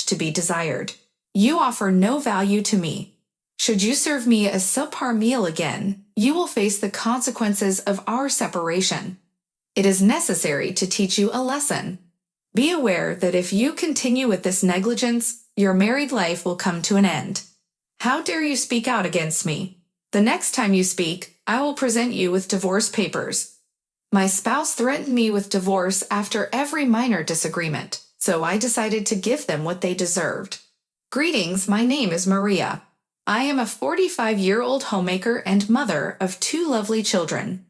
to be desired. You offer no value to me. Should you serve me a subpar meal again, you will face the consequences of our separation. It is necessary to teach you a lesson. Be aware that if you continue with this negligence, your married life will come to an end. How dare you speak out against me? The next time you speak, I will present you with divorce papers. My spouse threatened me with divorce after every minor disagreement, so I decided to give them what they deserved. Greetings, my name is Maria. I am a 45-year-old homemaker and mother of 2 lovely children.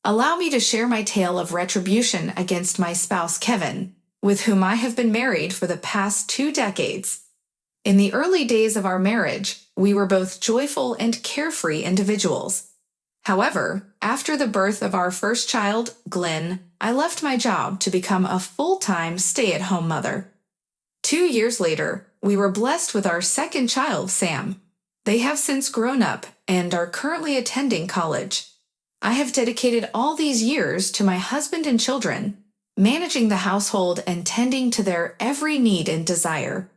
Allow me to share my tale of retribution against my spouse Kevin, with whom I have been married for the past 2 decades. In the early days of our marriage, we were both joyful and carefree individuals. However, after the birth of our first child, Glenn, I left my job to become a full-time stay-at-home mother. 2 years later, we were blessed with our second child, Sam. They have since grown up and are currently attending college. I have dedicated all these years to my husband and children, managing the household and tending to their every need and desire.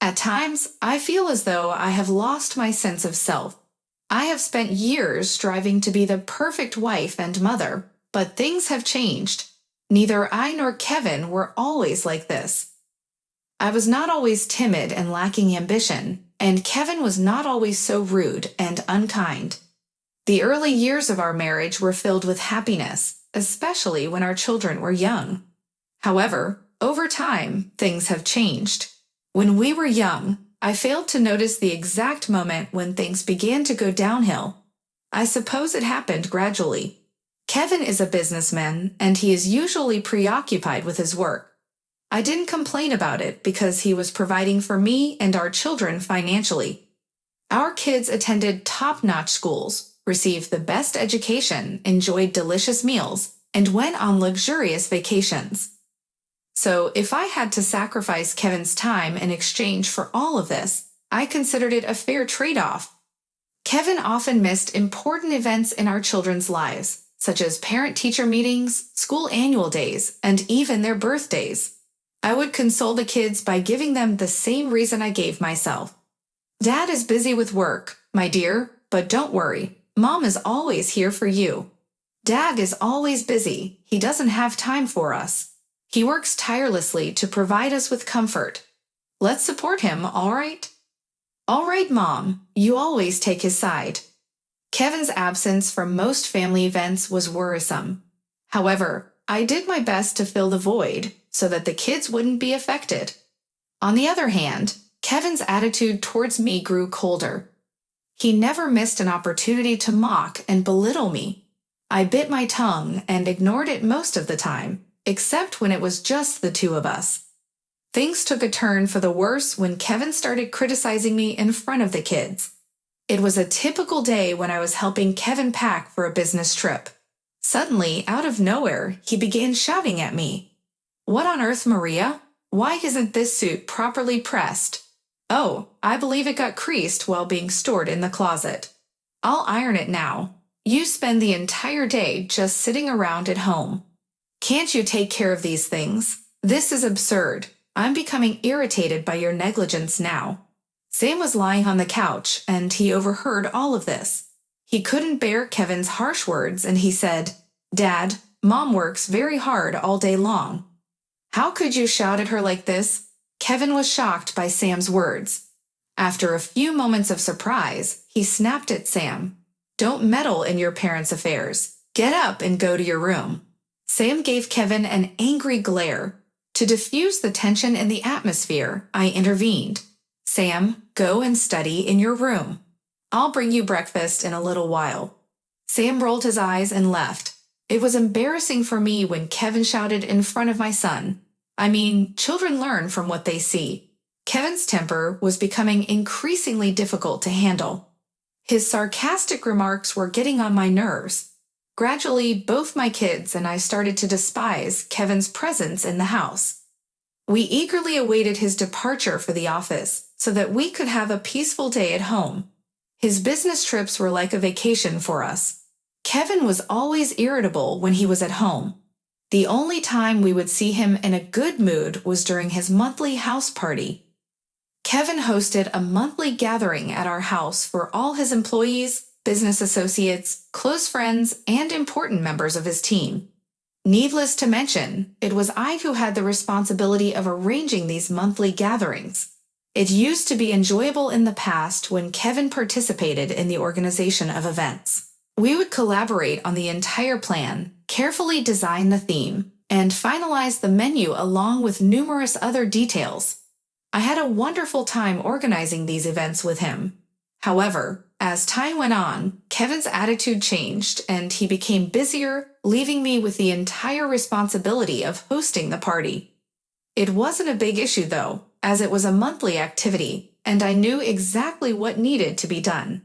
At times, I feel as though I have lost my sense of self. I have spent years striving to be the perfect wife and mother, but things have changed. Neither I nor Kevin were always like this. I was not always timid and lacking ambition, and Kevin was not always so rude and unkind. The early years of our marriage were filled with happiness, especially when our children were young. However, over time, things have changed. When we were young, I failed to notice the exact moment when things began to go downhill. I suppose it happened gradually. Kevin is a businessman, and he is usually preoccupied with his work. I didn't complain about it because he was providing for me and our children financially. Our kids attended top-notch schools, received the best education, enjoyed delicious meals, and went on luxurious vacations. So if I had to sacrifice Kevin's time in exchange for all of this, I considered it a fair trade-off. Kevin often missed important events in our children's lives, such as parent-teacher meetings, school annual days, and even their birthdays. I would console the kids by giving them the same reason I gave myself. Dad is busy with work, my dear, but don't worry, Mom is always here for you. Dad is always busy, he doesn't have time for us. He works tirelessly to provide us with comfort. Let's support him, all right? All right, Mom, you always take his side. Kevin's absence from most family events was worrisome. However, I did my best to fill the void so that the kids wouldn't be affected. On the other hand, Kevin's attitude towards me grew colder. He never missed an opportunity to mock and belittle me. I bit my tongue and ignored it most of the time, except when it was just the 2 of us. Things took a turn for the worse when Kevin started criticizing me in front of the kids. It was a typical day when I was helping Kevin pack for a business trip. Suddenly, out of nowhere, he began shouting at me. "What on earth, Maria? Why isn't this suit properly pressed?" "Oh, I believe it got creased while being stored in the closet. I'll iron it now. You spend the entire day just sitting around at home. Can't you take care of these things? This is absurd. I'm becoming irritated by your negligence now." Sam was lying on the couch, and he overheard all of this. He couldn't bear Kevin's harsh words, and he said, "Dad, Mom works very hard all day long." "How could you shout at her like this?" Kevin was shocked by Sam's words. After a few moments of surprise, he snapped at Sam. "Don't meddle in your parents' affairs. Get up and go to your room." Sam gave Kevin an angry glare. To diffuse the tension in the atmosphere, I intervened. "Sam, go and study in your room. I'll bring you breakfast in a little while." Sam rolled his eyes and left. It was embarrassing for me when Kevin shouted in front of my son. I mean, children learn from what they see. Kevin's temper was becoming increasingly difficult to handle. His sarcastic remarks were getting on my nerves. Gradually, both my kids and I started to despise Kevin's presence in the house. We eagerly awaited his departure for the office so that we could have a peaceful day at home. His business trips were like a vacation for us. Kevin was always irritable when he was at home. The only time we would see him in a good mood was during his monthly house party. Kevin hosted a monthly gathering at our house for all his employees, business associates, close friends, and important members of his team. Needless to mention, it was I who had the responsibility of arranging these monthly gatherings. It used to be enjoyable in the past when Kevin participated in the organization of events. We would collaborate on the entire plan, carefully design the theme, and finalize the menu along with numerous other details. I had a wonderful time organizing these events with him. However, as time went on, Kevin's attitude changed and he became busier, leaving me with the entire responsibility of hosting the party. It wasn't a big issue though, as it was a monthly activity, and I knew exactly what needed to be done.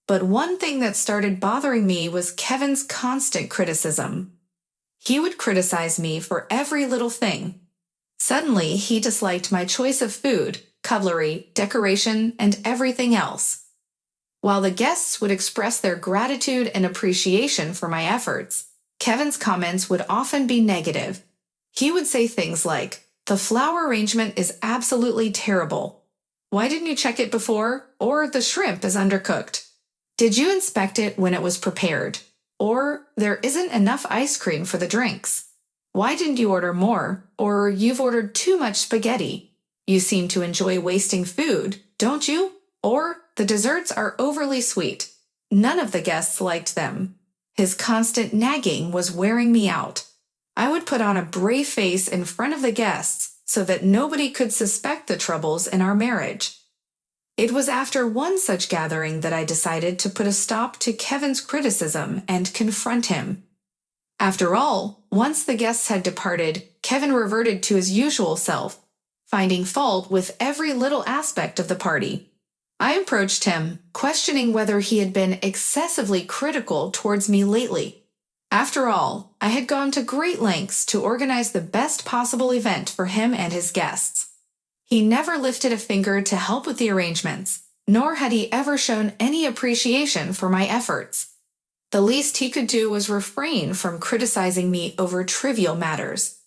But one thing that started bothering me was Kevin's constant criticism. He would criticize me for every little thing. Suddenly, he disliked my choice of food, cutlery, decoration, and everything else. While the guests would express their gratitude and appreciation for my efforts, Kevin's comments would often be negative. He would say things like, "The flower arrangement is absolutely terrible. Why didn't you check it before?" Or "The shrimp is undercooked. Did you inspect it when it was prepared?" Or "There isn't enough ice cream for the drinks. Why didn't you order more?" Or "You've ordered too much spaghetti. You seem to enjoy wasting food, don't you?" Or "The desserts are overly sweet." None of the guests liked them. His constant nagging was wearing me out. I would put on a brave face in front of the guests so that nobody could suspect the troubles in our marriage. It was after one such gathering that I decided to put a stop to Kevin's criticism and confront him. After all, once the guests had departed, Kevin reverted to his usual self, finding fault with every little aspect of the party. I approached him, questioning whether he had been excessively critical towards me lately. After all, I had gone to great lengths to organize the best possible event for him and his guests. He never lifted a finger to help with the arrangements, nor had he ever shown any appreciation for my efforts. The least he could do was refrain from criticizing me over trivial matters.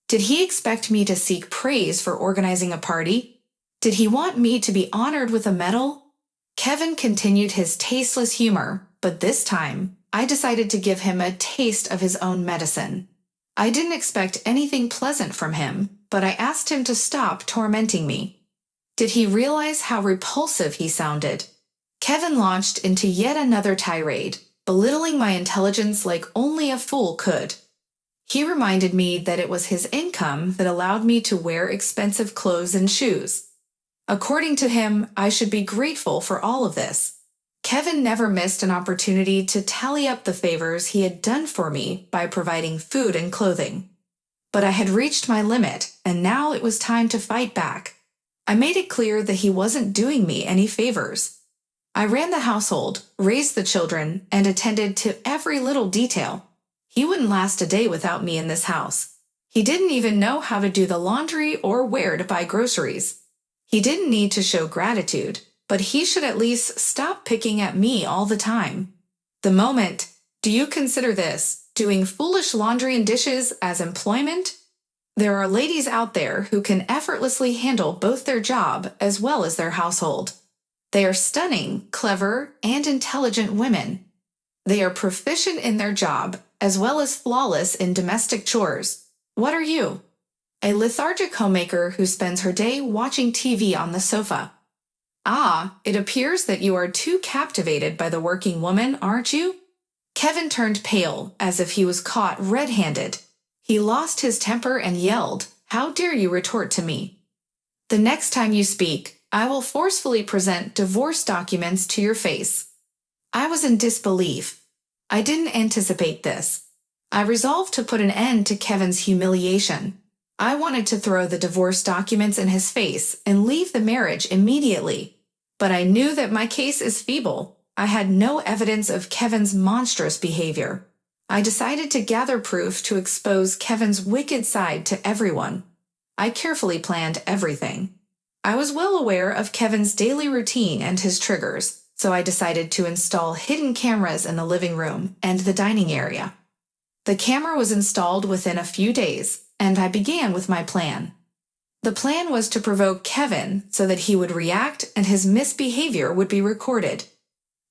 Did he expect me to seek praise for organizing a party? Did he want me to be honored with a medal? Kevin continued his tasteless humor, but this time, I decided to give him a taste of his own medicine. I didn't expect anything pleasant from him, but I asked him to stop tormenting me. Did he realize how repulsive he sounded? Kevin launched into yet another tirade, belittling my intelligence like only a fool could. He reminded me that it was his income that allowed me to wear expensive clothes and shoes. According to him, I should be grateful for all of this. Kevin never missed an opportunity to tally up the favors he had done for me by providing food and clothing. But I had reached my limit, and now it was time to fight back. I made it clear that he wasn't doing me any favors. I ran the household, raised the children, and attended to every little detail. He wouldn't last a day without me in this house. He didn't even know how to do the laundry or where to buy groceries. He didn't need to show gratitude, but he should at least stop picking at me all the time. The moment, "Do you consider this, doing foolish laundry and dishes, as employment?" There are ladies out there who can effortlessly handle both their job as well as their household. They are stunning, clever, and intelligent women. They are proficient in their job as well as flawless in domestic chores. What are you? A lethargic homemaker who spends her day watching TV on the sofa. Ah, it appears that you are too captivated by the working woman, aren't you? Kevin turned pale, as if he was caught red-handed. He lost his temper and yelled, "How dare you retort to me? The next time you speak, I will forcefully present divorce documents to your face." I was in disbelief. I didn't anticipate this. I resolved to put an end to Kevin's humiliation. I wanted to throw the divorce documents in his face and leave the marriage immediately. But I knew that my case is feeble. I had no evidence of Kevin's monstrous behavior. I decided to gather proof to expose Kevin's wicked side to everyone. I carefully planned everything. I was well aware of Kevin's daily routine and his triggers, so I decided to install hidden cameras in the living room and the dining area. The camera was installed within a few days, and I began with my plan. The plan was to provoke Kevin so that he would react and his misbehavior would be recorded.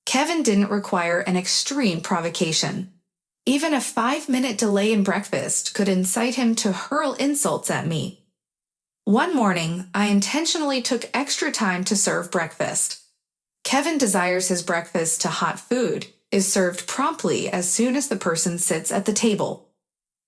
Kevin didn't require an extreme provocation. Even a 5-minute delay in breakfast could incite him to hurl insults at me. One morning, I intentionally took extra time to serve breakfast. Kevin desires his breakfast to hot food is served promptly as soon as the person sits at the table.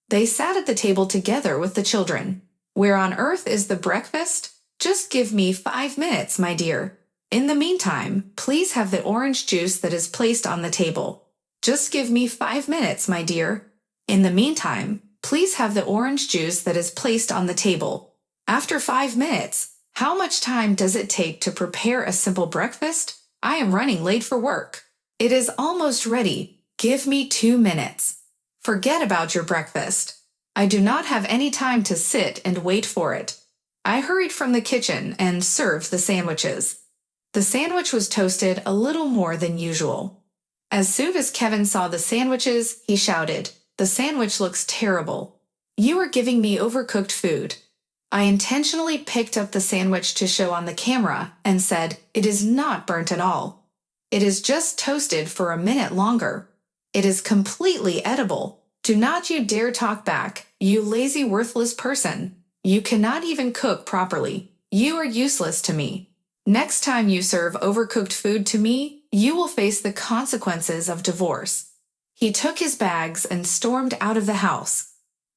They sat at the table together with the children. Where on earth is the breakfast? Just give me 5 minutes, my dear. In the meantime, please have the orange juice that is placed on the table. Just give me 5 minutes, my dear. In the meantime, please have the orange juice that is placed on the table. After 5 minutes, how much time does it take to prepare a simple breakfast? I am running late for work. It is almost ready. Give me 2 minutes. Forget about your breakfast. I do not have any time to sit and wait for it. I hurried from the kitchen and served the sandwiches. The sandwich was toasted a little more than usual. As soon as Kevin saw the sandwiches, he shouted, "The sandwich looks terrible. You are giving me overcooked food." I intentionally picked up the sandwich to show on the camera and said, "It is not burnt at all. It is just toasted for a minute longer. It is completely edible. Do not you dare talk back, you lazy, worthless person. You cannot even cook properly. You are useless to me. Next time you serve overcooked food to me, you will face the consequences of divorce." He took his bags and stormed out of the house.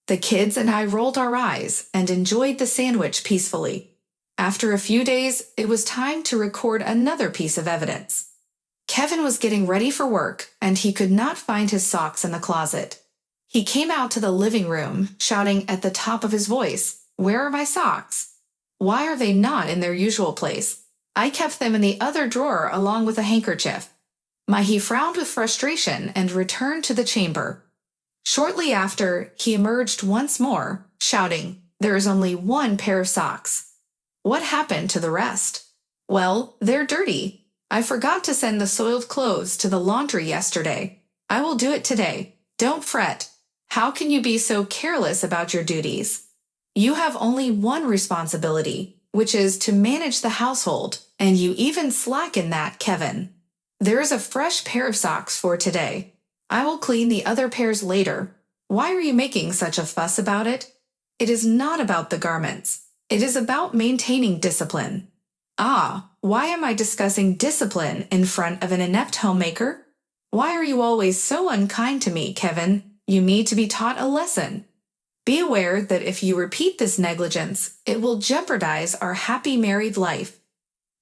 The kids and I rolled our eyes and enjoyed the sandwich peacefully. After a few days, it was time to record another piece of evidence. Kevin was getting ready for work, and he could not find his socks in the closet. He came out to the living room, shouting at the top of his voice, "Where are my socks? Why are they not in their usual place? I kept them in the other drawer along with a handkerchief." He frowned with frustration and returned to the chamber. Shortly after, he emerged once more, shouting, "There is only one pair of socks. What happened to the rest?" "Well, they're dirty. I forgot to send the soiled clothes to the laundry yesterday. I will do it today. Don't fret. How can you be so careless about your duties? You have only one responsibility, which is to manage the household, and you even slack in that, Kevin. There is a fresh pair of socks for today. I will clean the other pairs later. Why are you making such a fuss about it? It is not about the garments. It is about maintaining discipline." "Ah, why am I discussing discipline in front of an inept homemaker? Why are you always so unkind to me, Kevin? You need to be taught a lesson. Be aware that if you repeat this negligence, it will jeopardize our happy married life."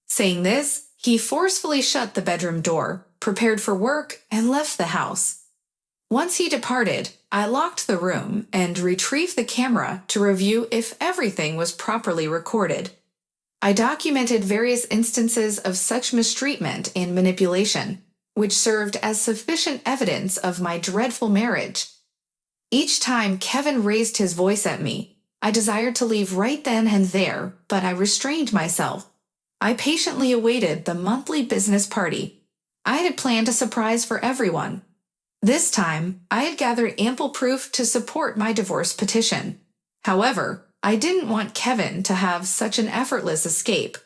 Saying this, he forcefully shut the bedroom door, prepared for work, and left the house. Once he departed, I locked the room and retrieved the camera to review if everything was properly recorded. I documented various instances of such mistreatment and manipulation, which served as sufficient evidence of my dreadful marriage. Each time Kevin raised his voice at me, I desired to leave right then and there, but I restrained myself. I patiently awaited the monthly business party. I had planned a surprise for everyone. This time, I had gathered ample proof to support my divorce petition. However, I didn't want Kevin to have such an effortless escape.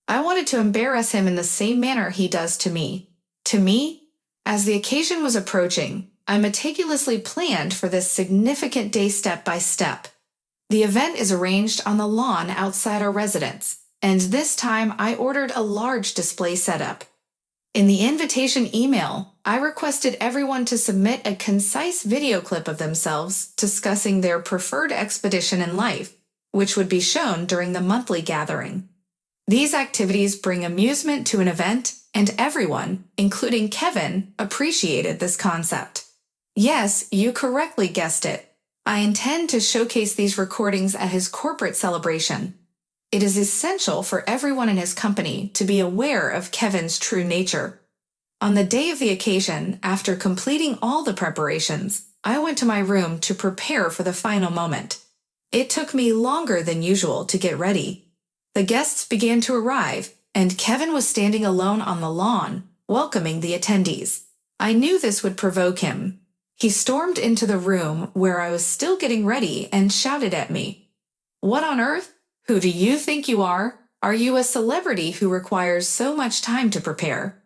I wanted to embarrass him in the same manner he does to me. As the occasion was approaching, I meticulously planned for this significant day step by step. The event is arranged on the lawn outside our residence, and this time I ordered a large display setup. In the invitation email, I requested everyone to submit a concise video clip of themselves discussing their preferred expedition in life, which would be shown during the monthly gathering. These activities bring amusement to an event, and everyone, including Kevin, appreciated this concept. Yes, you correctly guessed it. I intend to showcase these recordings at his corporate celebration. It is essential for everyone in his company to be aware of Kevin's true nature. On the day of the occasion, after completing all the preparations, I went to my room to prepare for the final moment. It took me longer than usual to get ready. The guests began to arrive, and Kevin was standing alone on the lawn, welcoming the attendees. I knew this would provoke him. He stormed into the room where I was still getting ready and shouted at me, "What on earth? Who do you think you are? Are you a celebrity who requires so much time to prepare?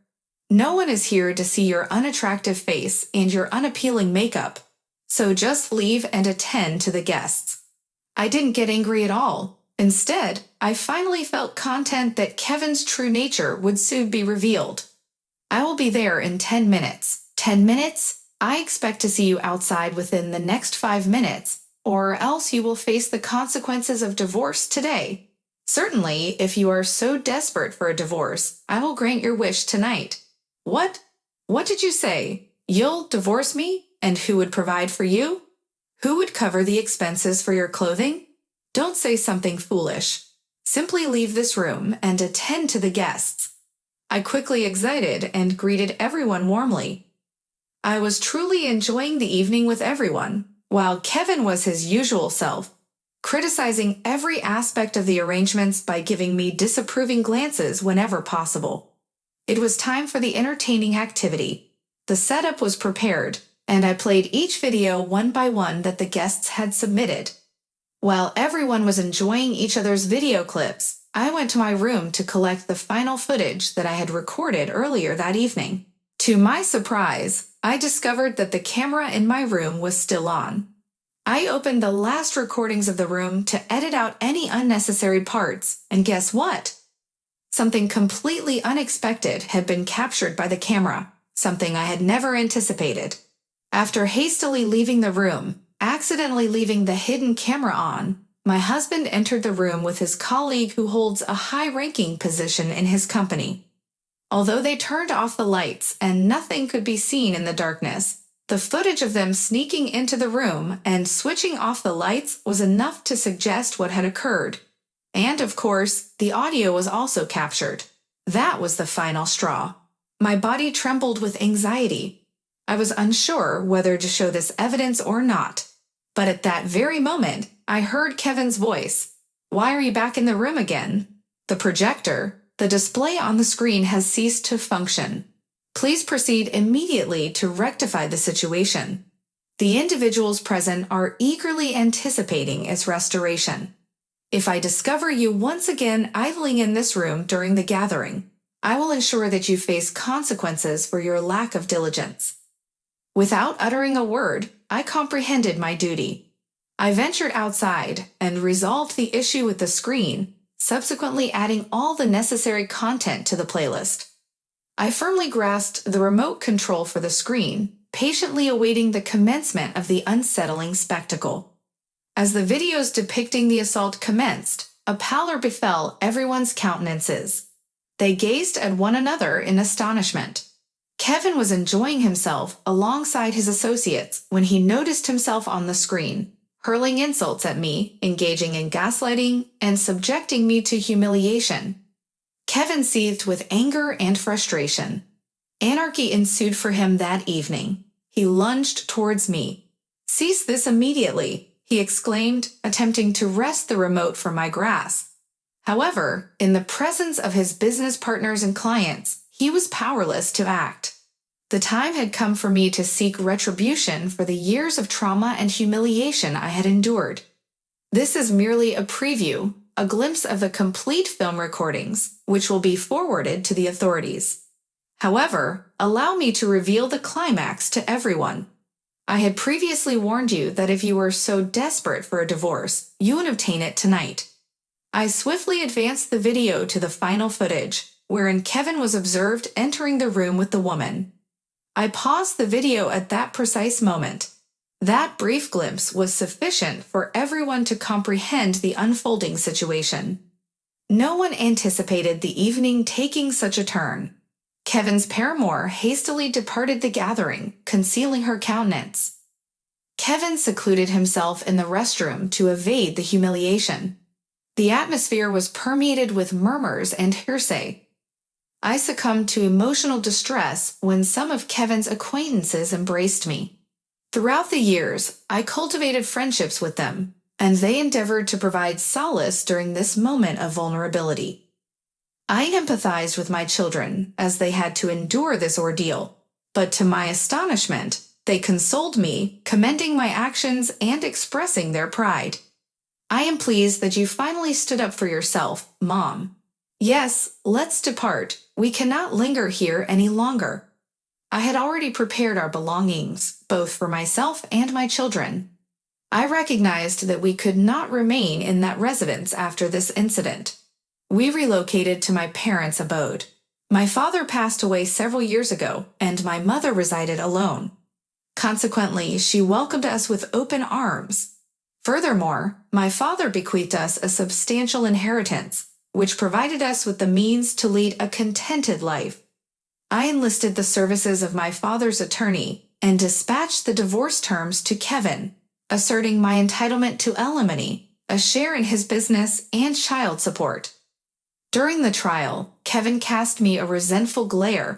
No one is here to see your unattractive face and your unappealing makeup, so just leave and attend to the guests. I didn't get angry at all. Instead, I finally felt content that Kevin's true nature would soon be revealed. I will be there in 10 minutes. 10 minutes? I expect to see you outside within the next 5 minutes, or else you will face the consequences of divorce today. Certainly, if you are so desperate for a divorce, I will grant your wish tonight. What? What did you say? You'll divorce me? And who would provide for you? Who would cover the expenses for your clothing? Don't say something foolish. Simply leave this room and attend to the guests. I quickly exited and greeted everyone warmly. I was truly enjoying the evening with everyone, while Kevin was his usual self, criticizing every aspect of the arrangements by giving me disapproving glances whenever possible. It was time for the entertaining activity. The setup was prepared, and I played each video one by one that the guests had submitted. While everyone was enjoying each other's video clips, I went to my room to collect the final footage that I had recorded earlier that evening. To my surprise, I discovered that the camera in my room was still on. I opened the last recordings of the room to edit out any unnecessary parts, and guess what? Something completely unexpected had been captured by the camera, something I had never anticipated. After hastily leaving the room, accidentally leaving the hidden camera on, my husband entered the room with his colleague who holds a high-ranking position in his company. Although they turned off the lights and nothing could be seen in the darkness, the footage of them sneaking into the room and switching off the lights was enough to suggest what had occurred. And of course, the audio was also captured. That was the final straw. My body trembled with anxiety. I was unsure whether to show this evidence or not. But at that very moment, I heard Kevin's voice. "Why are you back in the room again?" The projector, the display on the screen has ceased to function. Please proceed immediately to rectify the situation. The individuals present are eagerly anticipating its restoration. If I discover you once again idling in this room during the gathering, I will ensure that you face consequences for your lack of diligence. Without uttering a word, I comprehended my duty. I ventured outside and resolved the issue with the screen, subsequently adding all the necessary content to the playlist. I firmly grasped the remote control for the screen, patiently awaiting the commencement of the unsettling spectacle. As the videos depicting the assault commenced, a pallor befell everyone's countenances. They gazed at one another in astonishment. Kevin was enjoying himself alongside his associates when he noticed himself on the screen, hurling insults at me, engaging in gaslighting, and subjecting me to humiliation. Kevin seethed with anger and frustration. Anarchy ensued for him that evening. He lunged towards me. "Cease this immediately," he exclaimed, attempting to wrest the remote from my grasp. However, in the presence of his business partners and clients, he was powerless to act. The time had come for me to seek retribution for the years of trauma and humiliation I had endured. This is merely a preview, a glimpse of the complete film recordings, which will be forwarded to the authorities. However, allow me to reveal the climax to everyone. I had previously warned you that if you were so desperate for a divorce, you would obtain it tonight. I swiftly advanced the video to the final footage, wherein Kevin was observed entering the room with the woman. I paused the video at that precise moment. That brief glimpse was sufficient for everyone to comprehend the unfolding situation. No one anticipated the evening taking such a turn. Kevin's paramour hastily departed the gathering, concealing her countenance. Kevin secluded himself in the restroom to evade the humiliation. The atmosphere was permeated with murmurs and hearsay. I succumbed to emotional distress when some of Kevin's acquaintances embraced me. Throughout the years, I cultivated friendships with them, and they endeavored to provide solace during this moment of vulnerability. I empathized with my children as they had to endure this ordeal, but to my astonishment, they consoled me, commending my actions and expressing their pride. I am pleased that you finally stood up for yourself, Mom. Yes, let's depart. We cannot linger here any longer. I had already prepared our belongings, both for myself and my children. I recognized that we could not remain in that residence after this incident. We relocated to my parents' abode. My father passed away several years ago, and my mother resided alone. Consequently, she welcomed us with open arms. Furthermore, my father bequeathed us a substantial inheritance, which provided us with the means to lead a contented life. I enlisted the services of my father's attorney and dispatched the divorce terms to Kevin, asserting my entitlement to alimony, a share in his business, and child support. During the trial, Kevin cast me a resentful glare